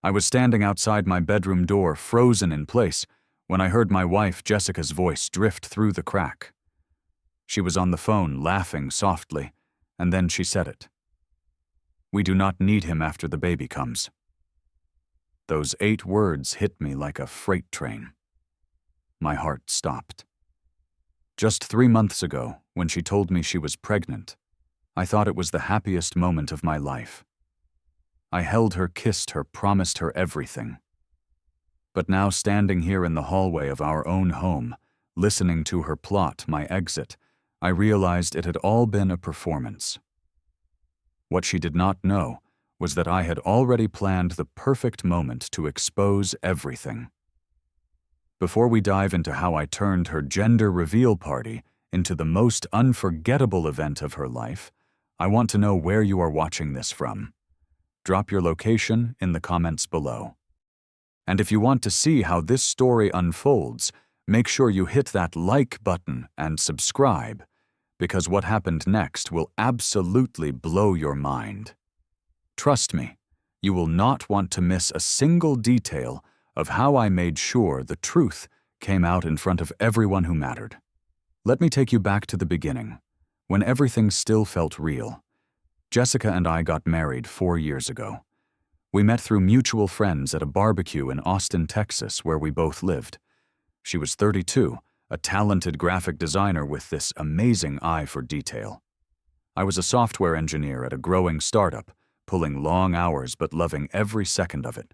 I was standing outside my bedroom door, frozen in place, when I heard my wife Jessica's voice drift through the crack. She was on the phone, laughing softly, and then she said it. "We do not need him after the baby comes." Those 8 words hit me like a freight train. My heart stopped. Just 3 months ago, when she told me she was pregnant, I thought it was the happiest moment of my life. I held her, kissed her, promised her everything. But now, standing here in the hallway of our own home, listening to her plot my exit, I realized it had all been a performance. What she did not know was that I had already planned the perfect moment to expose everything. Before we dive into how I turned her gender reveal party into the most unforgettable event of her life, I want to know where you are watching this from. Drop your location in the comments below. And if you want to see how this story unfolds, make sure you hit that like button and subscribe, because what happened next will absolutely blow your mind. Trust me, you will not want to miss a single detail of how I made sure the truth came out in front of everyone who mattered. Let me take you back to the beginning, when everything still felt real. Jessica and I got married 4 years ago. We met through mutual friends at a barbecue in Austin, Texas, where we both lived. She was 32, a talented graphic designer with this amazing eye for detail. I was a software engineer at a growing startup, pulling long hours but loving every second of it.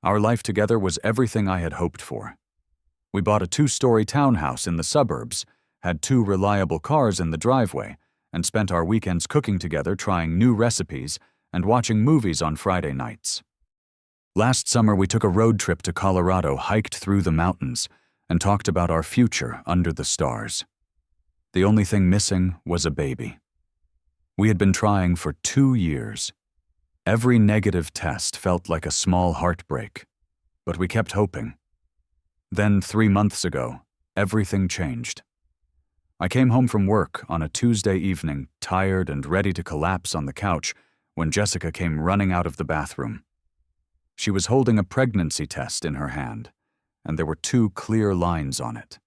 Our life together was everything I had hoped for. We bought a 2-story townhouse in the suburbs, had 2 reliable cars in the driveway, and spent our weekends cooking together, trying new recipes and watching movies on Friday nights. Last summer, we took a road trip to Colorado, hiked through the mountains, and talked about our future under the stars. The only thing missing was a baby. We had been trying for 2 years. Every negative test felt like a small heartbreak, but we kept hoping. Then 3 months ago, everything changed. I came home from work on a Tuesday evening, tired and ready to collapse on the couch, when Jessica came running out of the bathroom. She was holding a pregnancy test in her hand, and there were 2 clear lines on it.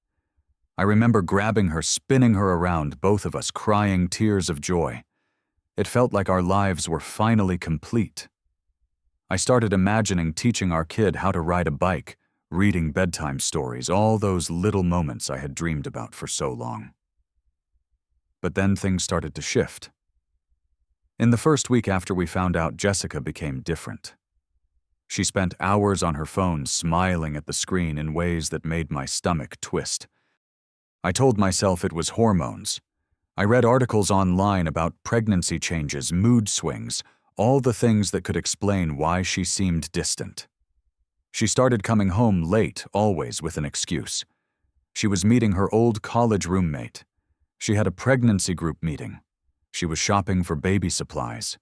I remember grabbing her, spinning her around, both of us crying tears of joy. It felt like our lives were finally complete. I started imagining teaching our kid how to ride a bike, reading bedtime stories, all those little moments I had dreamed about for so long. But then things started to shift. In the first week after we found out, Jessica became different. She spent hours on her phone, smiling at the screen in ways that made my stomach twist. I told myself it was hormones. I read articles online about pregnancy changes, mood swings, all the things that could explain why she seemed distant. She started coming home late, always with an excuse. She was meeting her old college roommate. She had a pregnancy group meeting. She was shopping for baby supplies.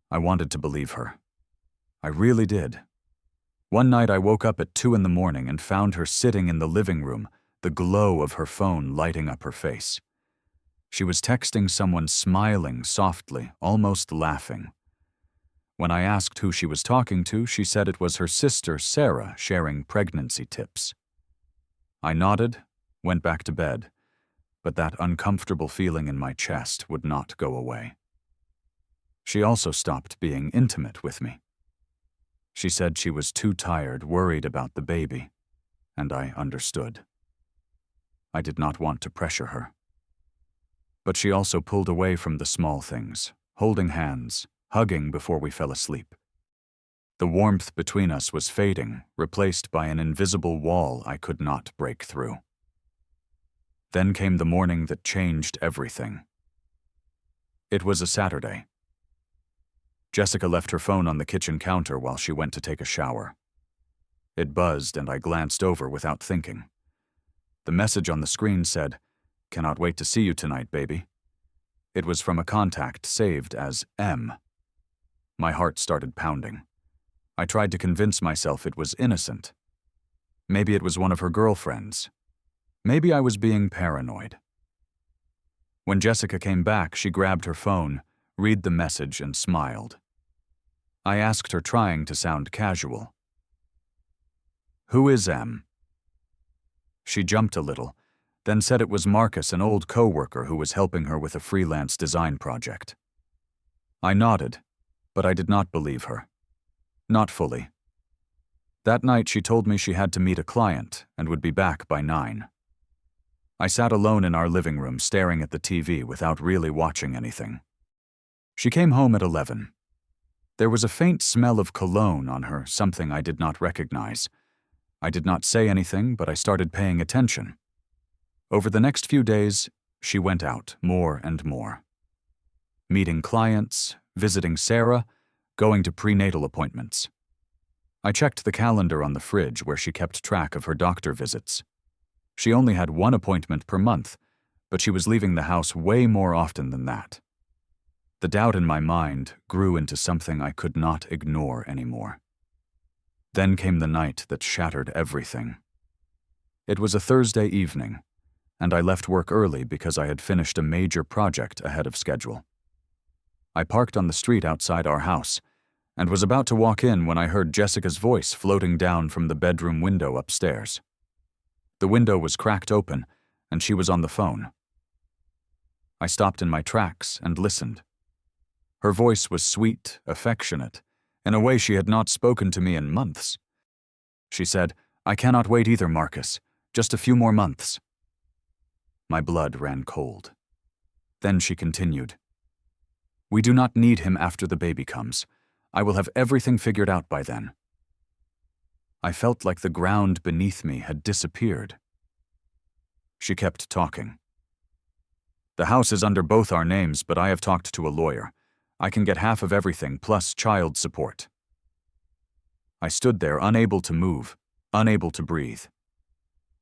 I wanted to believe her. I really did. One night I woke up at 2 a.m. and found her sitting in the living room, the glow of her phone lighting up her face. She was texting someone, smiling softly, almost laughing. When I asked who she was talking to, she said it was her sister, Sarah, sharing pregnancy tips. I nodded, went back to bed, but that uncomfortable feeling in my chest would not go away. She also stopped being intimate with me. She said she was too tired, worried about the baby, and I understood. I did not want to pressure her. But she also pulled away from the small things, holding hands, hugging before we fell asleep. The warmth between us was fading, replaced by an invisible wall I could not break through. Then came the morning that changed everything. It was a Saturday. Jessica left her phone on the kitchen counter while she went to take a shower. It buzzed and I glanced over without thinking. The message on the screen said, "Cannot wait to see you tonight, baby." It was from a contact saved as M. My heart started pounding. I tried to convince myself it was innocent. Maybe it was one of her girlfriends. Maybe I was being paranoid. When Jessica came back, she grabbed her phone, read the message, and smiled. I asked her, trying to sound casual. "Who is M?" She jumped a little, then said it was Marcus, an old co-worker who was helping her with a freelance design project. I nodded, but I did not believe her. Not fully. That night she told me she had to meet a client and would be back by 9. I sat alone in our living room staring at the TV without really watching anything. She came home at 11. There was a faint smell of cologne on her, something I did not recognize. I did not say anything, but I started paying attention. Over the next few days, she went out more and more. Meeting clients, visiting Sarah, going to prenatal appointments. I checked the calendar on the fridge where she kept track of her doctor visits. She only had 1 appointment per month, but she was leaving the house way more often than that. The doubt in my mind grew into something I could not ignore anymore. Then came the night that shattered everything. It was a Thursday evening, and I left work early because I had finished a major project ahead of schedule. I parked on the street outside our house and was about to walk in when I heard Jessica's voice floating down from the bedroom window upstairs. The window was cracked open, and she was on the phone. I stopped in my tracks and listened. Her voice was sweet, affectionate, in a way she had not spoken to me in months. She said, "I cannot wait either, Marcus. Just a few more months." My blood ran cold. Then she continued, "We do not need him after the baby comes. I will have everything figured out by then." I felt like the ground beneath me had disappeared. She kept talking. "The house is under both our names, but I have talked to a lawyer. I can get half of everything plus child support." I stood there, unable to move, unable to breathe.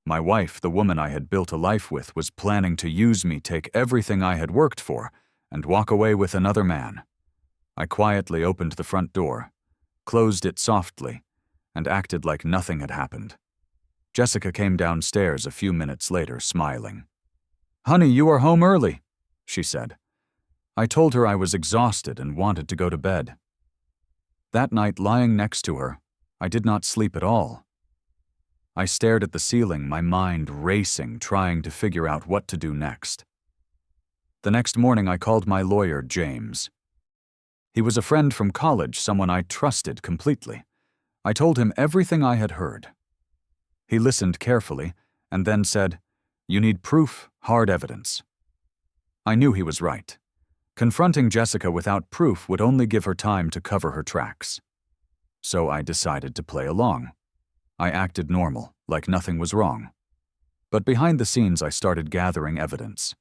My wife, the woman I had built a life with, was planning to use me, take everything I had worked for, and walk away with another man. I quietly opened the front door, closed it softly, and acted like nothing had happened. Jessica came downstairs a few minutes later, smiling. "Honey, you are home early," she said. I told her I was exhausted and wanted to go to bed. That night, lying next to her, I did not sleep at all. I stared at the ceiling, my mind racing, trying to figure out what to do next. The next morning, I called my lawyer, James. He was a friend from college, someone I trusted completely. I told him everything I had heard. He listened carefully and then said, "You need proof, hard evidence." I knew he was right. Confronting Jessica without proof would only give her time to cover her tracks. So I decided to play along. I acted normal, like nothing was wrong. But behind the scenes, I started gathering evidence.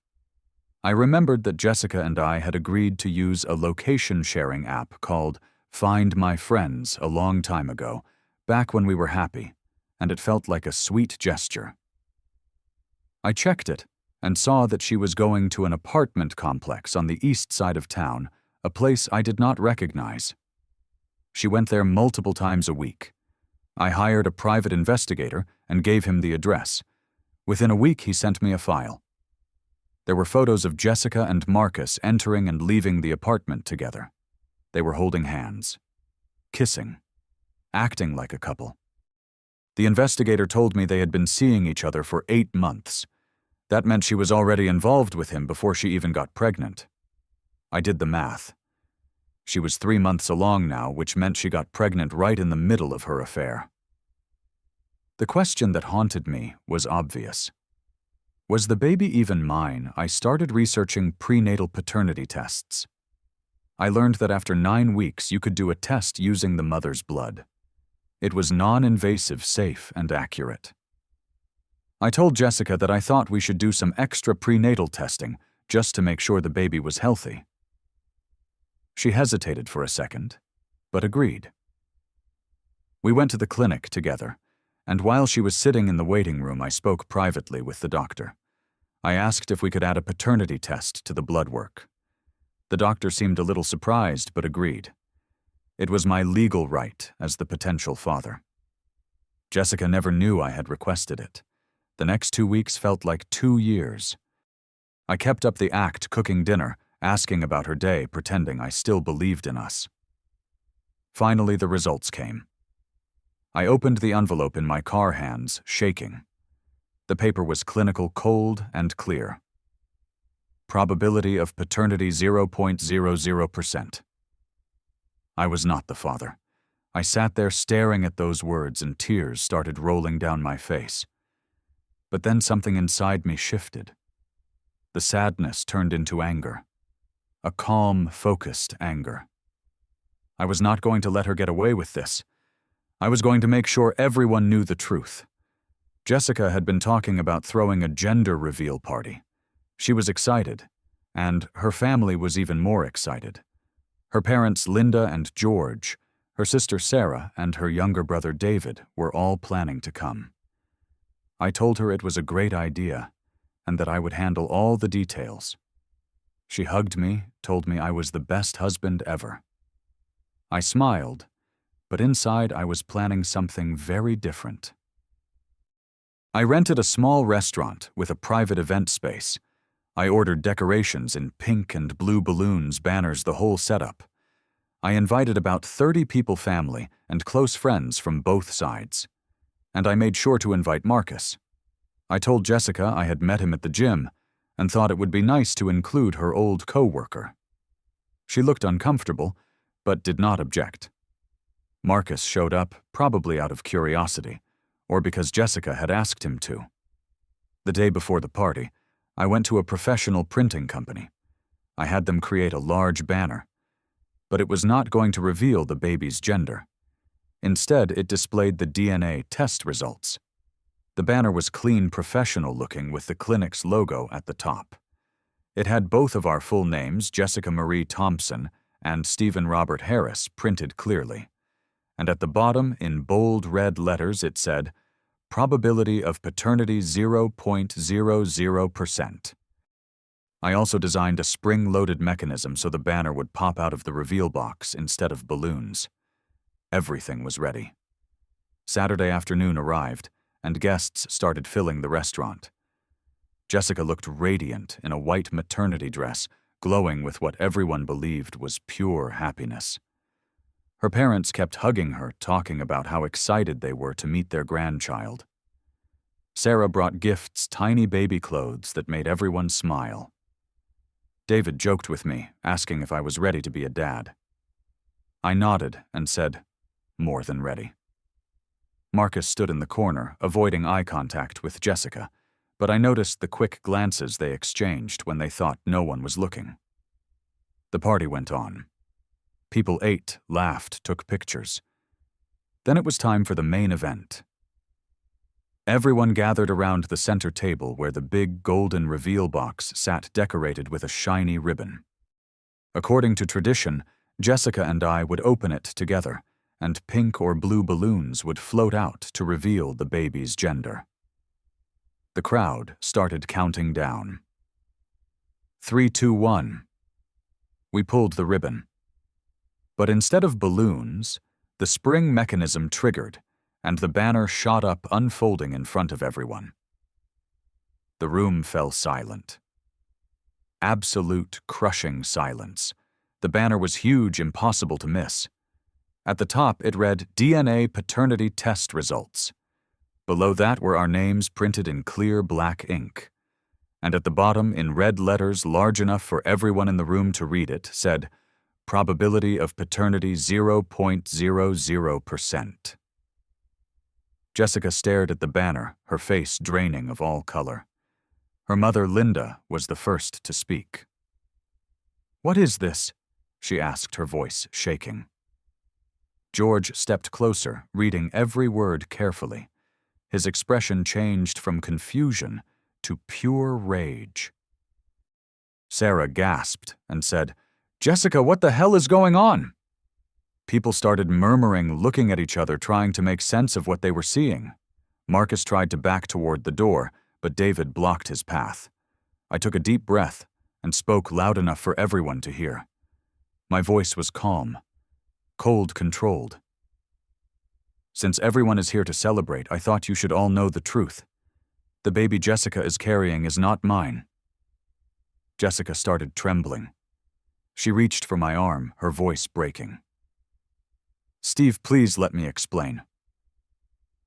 I remembered that Jessica and I had agreed to use a location-sharing app called Find My Friends a long time ago, back when we were happy, and it felt like a sweet gesture. I checked it and saw that she was going to an apartment complex on the east side of town, a place I did not recognize. She went there multiple times a week. I hired a private investigator and gave him the address. Within a week, he sent me a file. There were photos of Jessica and Marcus entering and leaving the apartment together. They were holding hands, kissing, acting like a couple. The investigator told me they had been seeing each other for 8 months. That meant she was already involved with him before she even got pregnant. I did the math. She was 3 months along now, which meant she got pregnant right in the middle of her affair. The question that haunted me was obvious. Was the baby even mine? I started researching prenatal paternity tests. I learned that after 9 weeks, you could do a test using the mother's blood. It was non-invasive, safe, and accurate. I told Jessica that I thought we should do some extra prenatal testing just to make sure the baby was healthy. She hesitated for a second, but agreed. We went to the clinic together, and while she was sitting in the waiting room, I spoke privately with the doctor. I asked if we could add a paternity test to the blood work. The doctor seemed a little surprised, but agreed. It was my legal right as the potential father. Jessica never knew I had requested it. The next 2 weeks felt like 2 years. I kept up the act, cooking dinner, asking about her day, pretending I still believed in us. Finally, the results came. I opened the envelope in my car hands, shaking. The paper was clinical, cold, and clear. Probability of paternity 0.00%. I was not the father. I sat there staring at those words and tears started rolling down my face. But then something inside me shifted. The sadness turned into anger. A calm, focused anger. I was not going to let her get away with this. I was going to make sure everyone knew the truth. Jessica had been talking about throwing a gender reveal party. She was excited, and her family was even more excited. Her parents, Linda and George, her sister Sarah, and her younger brother David were all planning to come. I told her it was a great idea, and that I would handle all the details. She hugged me, told me I was the best husband ever. I smiled, but inside I was planning something very different. I rented a small restaurant with a private event space. I ordered decorations in pink and blue balloons, banners, the whole setup. I invited about 30 people, family, and close friends from both sides. And I made sure to invite Marcus. I told Jessica I had met him at the gym and thought it would be nice to include her old co-worker. She looked uncomfortable, but did not object. Marcus showed up, probably out of curiosity, or because Jessica had asked him to. The day before the party, I went to a professional printing company. I had them create a large banner, but it was not going to reveal the baby's gender. Instead, it displayed the DNA test results. The banner was clean, professional-looking with the clinic's logo at the top. It had both of our full names, Jessica Marie Thompson and Stephen Robert Harris, printed clearly. And at the bottom, in bold red letters, it said, "Probability of paternity 0.00%. I also designed a spring-loaded mechanism so the banner would pop out of the reveal box instead of balloons. Everything was ready. Saturday afternoon arrived, and guests started filling the restaurant. Jessica looked radiant in a white maternity dress, glowing with what everyone believed was pure happiness. Her parents kept hugging her, talking about how excited they were to meet their grandchild. Sarah brought gifts, tiny baby clothes that made everyone smile. David joked with me, asking if I was ready to be a dad. I nodded and said, "More than ready." Marcus stood in the corner, avoiding eye contact with Jessica, but I noticed the quick glances they exchanged when they thought no one was looking. The party went on. People ate, laughed, took pictures. Then it was time for the main event. Everyone gathered around the center table where the big golden reveal box sat decorated with a shiny ribbon. According to tradition, Jessica and I would open it together, and pink or blue balloons would float out to reveal the baby's gender. The crowd started counting down. 3, 2, 1. We pulled the ribbon. But instead of balloons, the spring mechanism triggered, and the banner shot up, unfolding in front of everyone. The room fell silent. Absolute, crushing silence. The banner was huge, impossible to miss. At the top, it read, "DNA paternity test results." Below that were our names printed in clear black ink. And at the bottom, in red letters large enough for everyone in the room to read it, said, "Probability of paternity 0.00%. Jessica stared at the banner, her face draining of all color. Her mother, Linda, was the first to speak. "What is this?" she asked, her voice shaking. George stepped closer, reading every word carefully. His expression changed from confusion to pure rage. Sarah gasped and said, "Jessica, what the hell is going on?" People started murmuring, looking at each other, trying to make sense of what they were seeing. Marcus tried to back toward the door, but David blocked his path. I took a deep breath and spoke loud enough for everyone to hear. My voice was calm, cold, controlled. "Since everyone is here to celebrate, I thought you should all know the truth. The baby Jessica is carrying is not mine." Jessica started trembling. She reached for my arm, her voice breaking. Steve, please let me explain.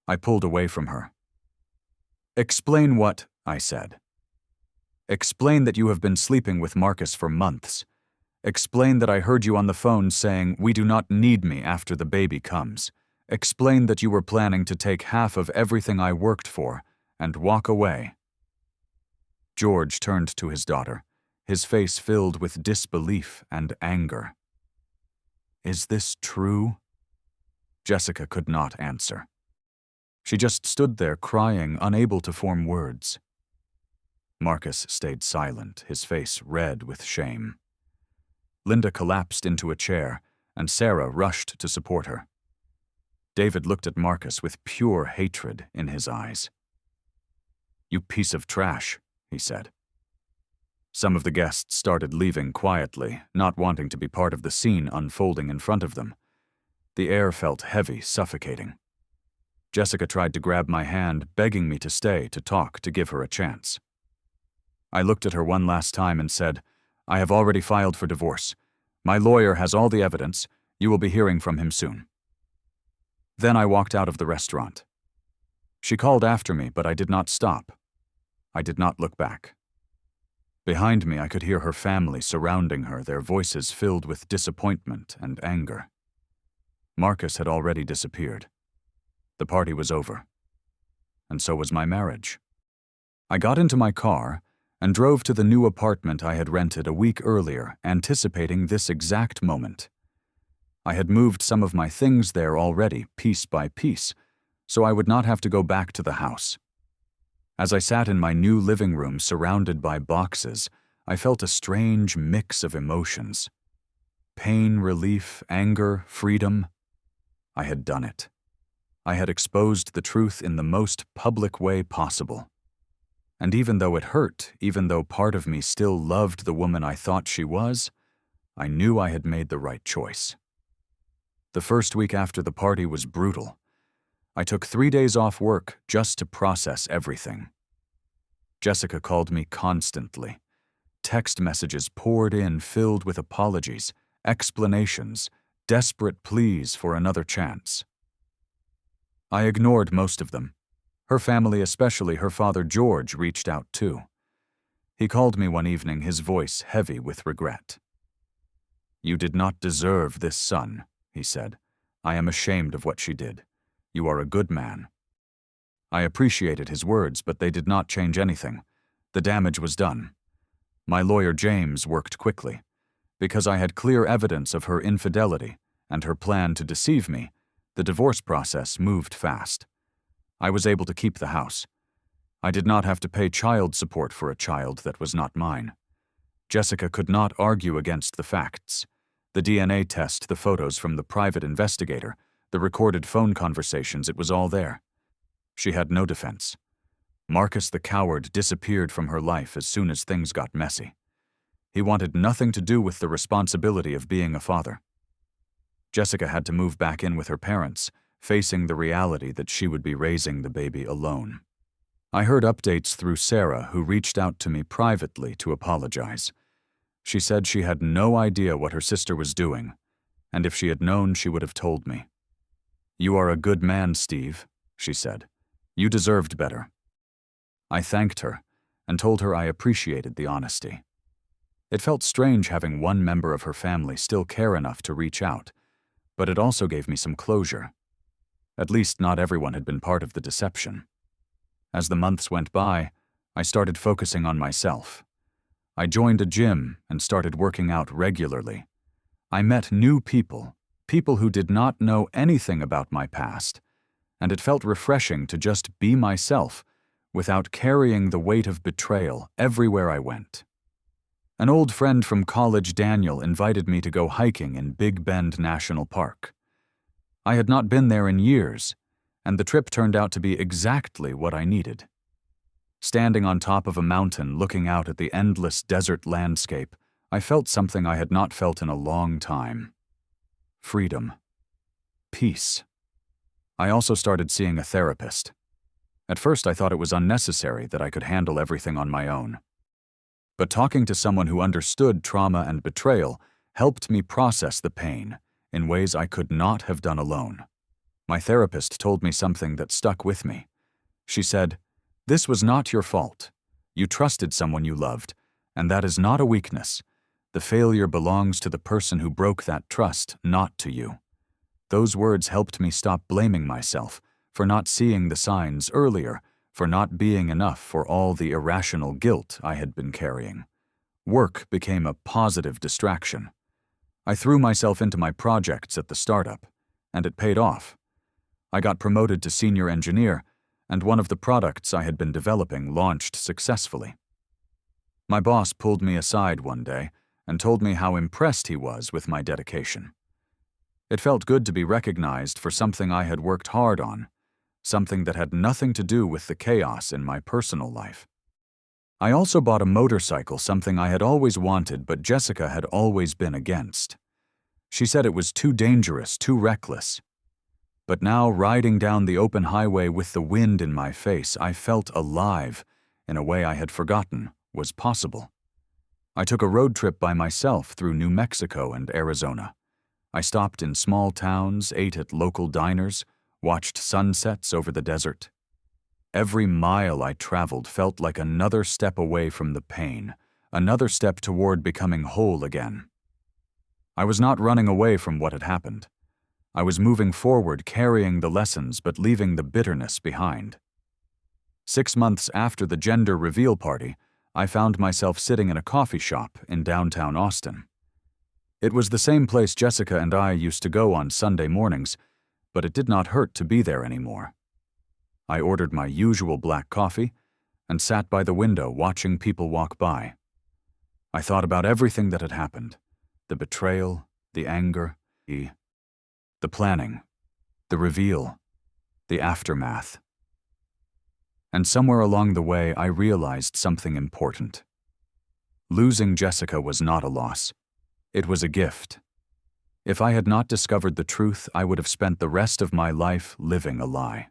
I pulled away from her. Explain what? I said. Explain that you have been sleeping with Marcus for months. Explain that I heard you on the phone saying, "We do not need me after the baby comes." Explain that you were planning to take half of everything I worked for and walk away. George turned to his daughter, his face filled with disbelief and anger. Is this true? Jessica could not answer. She just stood there crying, unable to form words. Marcus stayed silent, his face red with shame. Linda collapsed into a chair, and Sarah rushed to support her. David looked at Marcus with pure hatred in his eyes. You piece of trash, he said. Some of the guests started leaving quietly, not wanting to be part of the scene unfolding in front of them. The air felt heavy, suffocating. Jessica tried to grab my hand, begging me to stay, to talk, to give her a chance. I looked at her one last time and said, I have already filed for divorce. My lawyer has all the evidence. You will be hearing from him soon. Then I walked out of the restaurant. She called after me, but I did not stop. I did not look back. Behind me, I could hear her family surrounding her, their voices filled with disappointment and anger. Marcus had already disappeared. The party was over. And so was my marriage. I got into my car and drove to the new apartment I had rented a week earlier, anticipating this exact moment. I had moved some of my things there already, piece by piece, so I would not have to go back to the house. As I sat in my new living room surrounded by boxes, I felt a strange mix of emotions. Pain, relief, anger, freedom. I had done it. I had exposed the truth in the most public way possible. And even though it hurt, even though part of me still loved the woman I thought she was, I knew I had made the right choice. The first week after the party was brutal. I took 3 days off work just to process everything. Jessica called me constantly. Text messages poured in filled with apologies, explanations, desperate pleas for another chance. I ignored most of them. Her family, especially her father George, reached out too. He called me one evening, his voice heavy with regret. You did not deserve this son, he said. I am ashamed of what she did. You are a good man. I appreciated his words, but they did not change anything. The damage was done. My lawyer James worked quickly. Because I had clear evidence of her infidelity and her plan to deceive me, the divorce process moved fast. I was able to keep the house. I did not have to pay child support for a child that was not mine. Jessica could not argue against the facts. The DNA test, the photos from the private investigator, the recorded phone conversations, it was all there. She had no defense. Marcus the coward disappeared from her life as soon as things got messy. He wanted nothing to do with the responsibility of being a father. Jessica had to move back in with her parents, facing the reality that she would be raising the baby alone. I heard updates through Sarah, who reached out to me privately to apologize. She said she had no idea what her sister was doing, and if she had known, she would have told me. You are a good man, Steve, she said. You deserved better. I thanked her and told her I appreciated the honesty. It felt strange having one member of her family still care enough to reach out, but it also gave me some closure. At least not everyone had been part of the deception. As the months went by, I started focusing on myself. I joined a gym and started working out regularly. I met new people, people who did not know anything about my past, and it felt refreshing to just be myself without carrying the weight of betrayal everywhere I went. An old friend from college, Daniel, invited me to go hiking in Big Bend National Park. I had not been there in years, and the trip turned out to be exactly what I needed. Standing on top of a mountain looking out at the endless desert landscape, I felt something I had not felt in a long time. Freedom. Peace. I also started seeing a therapist. At first I thought it was unnecessary, that I could handle everything on my own. But talking to someone who understood trauma and betrayal helped me process the pain. in ways I could not have done alone. My therapist told me something that stuck with me. She said, "This was not your fault. You trusted someone you loved, and that is not a weakness. The failure belongs to the person who broke that trust, not to you." Those words helped me stop blaming myself for not seeing the signs earlier, for not being enough for all the irrational guilt I had been carrying. Work became a positive distraction. I threw myself into my projects at the startup, and it paid off. I got promoted to senior engineer, and one of the products I had been developing launched successfully. My boss pulled me aside one day and told me how impressed he was with my dedication. It felt good to be recognized for something I had worked hard on, something that had nothing to do with the chaos in my personal life. I also bought a motorcycle, something I had always wanted but Jessica had always been against. She said it was too dangerous, too reckless. But now, riding down the open highway with the wind in my face, I felt alive in a way I had forgotten was possible. I took a road trip by myself through New Mexico and Arizona. I stopped in small towns, ate at local diners, watched sunsets over the desert. Every mile I traveled felt like another step away from the pain, another step toward becoming whole again. I was not running away from what had happened. I was moving forward, carrying the lessons but leaving the bitterness behind. 6 months after the gender reveal party, I found myself sitting in a coffee shop in downtown Austin. It was the same place Jessica and I used to go on Sunday mornings, but it did not hurt to be there anymore. I ordered my usual black coffee and sat by the window watching people walk by. I thought about everything that had happened: the betrayal, the anger, the planning, the reveal, the aftermath. And somewhere along the way, I realized something important. Losing Jessica was not a loss. It was a gift. If I had not discovered the truth, I would have spent the rest of my life living a lie.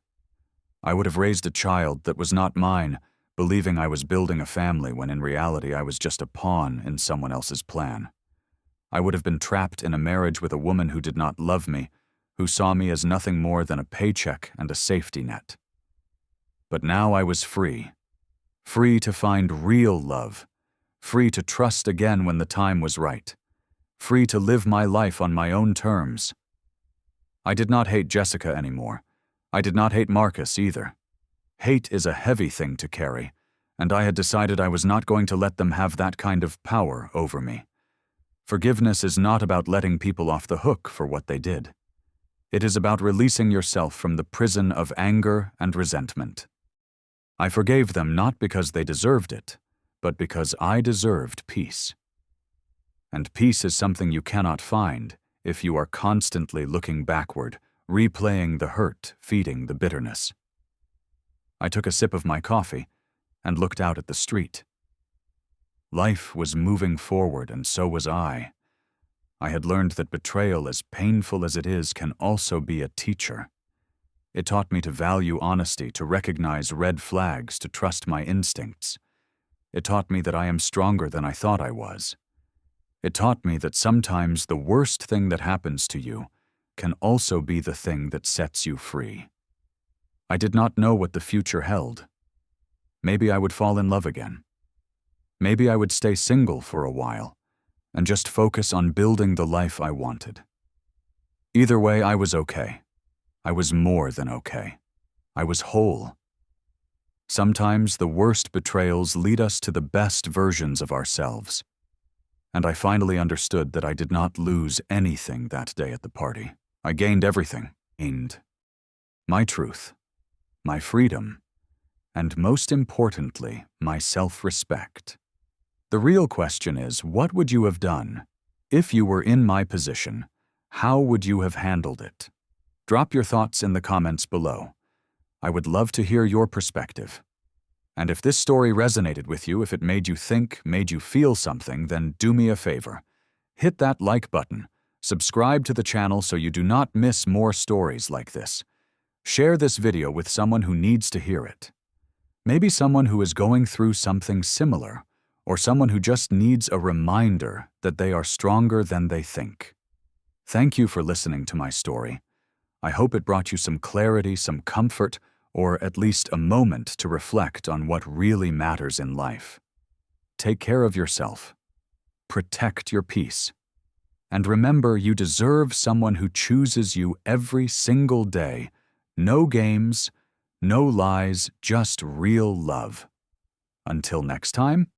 I would have raised a child that was not mine, believing I was building a family when in reality I was just a pawn in someone else's plan. I would have been trapped in a marriage with a woman who did not love me, who saw me as nothing more than a paycheck and a safety net. But now I was free. Free to find real love. Free to trust again when the time was right. Free to live my life on my own terms. I did not hate Jessica anymore. I did not hate Marcus either. Hate is a heavy thing to carry, and I had decided I was not going to let them have that kind of power over me. Forgiveness is not about letting people off the hook for what they did. It is about releasing yourself from the prison of anger and resentment. I forgave them not because they deserved it, but because I deserved peace. And peace is something you cannot find if you are constantly looking backward, replaying the hurt, feeding the bitterness. I took a sip of my coffee and looked out at the street. Life was moving forward, and so was I. I had learned that betrayal, as painful as it is, can also be a teacher. It taught me to value honesty, to recognize red flags, to trust my instincts. It taught me that I am stronger than I thought I was. It taught me that sometimes the worst thing that happens to you can also be the thing that sets you free. I did not know what the future held. Maybe I would fall in love again. Maybe I would stay single for a while and just focus on building the life I wanted. Either way, I was okay. I was more than okay. I was whole. Sometimes the worst betrayals lead us to the best versions of ourselves. And I finally understood that I did not lose anything that day at the party. I gained everything. Gained my truth, my freedom, and most importantly, my self-respect. The real question is, what would you have done? If you were in my position, how would you have handled it? Drop your thoughts in the comments below. I would love to hear your perspective. And if this story resonated with you, if it made you think, made you feel something, then do me a favor. Hit that like button. Subscribe to the channel so you do not miss more stories like this. Share this video with someone who needs to hear it. Maybe someone who is going through something similar, or someone who just needs a reminder that they are stronger than they think. Thank you for listening to my story. I hope it brought you some clarity, some comfort, or at least a moment to reflect on what really matters in life. Take care of yourself. Protect your peace. And remember, you deserve someone who chooses you every single day. No games, no lies, just real love. Until next time.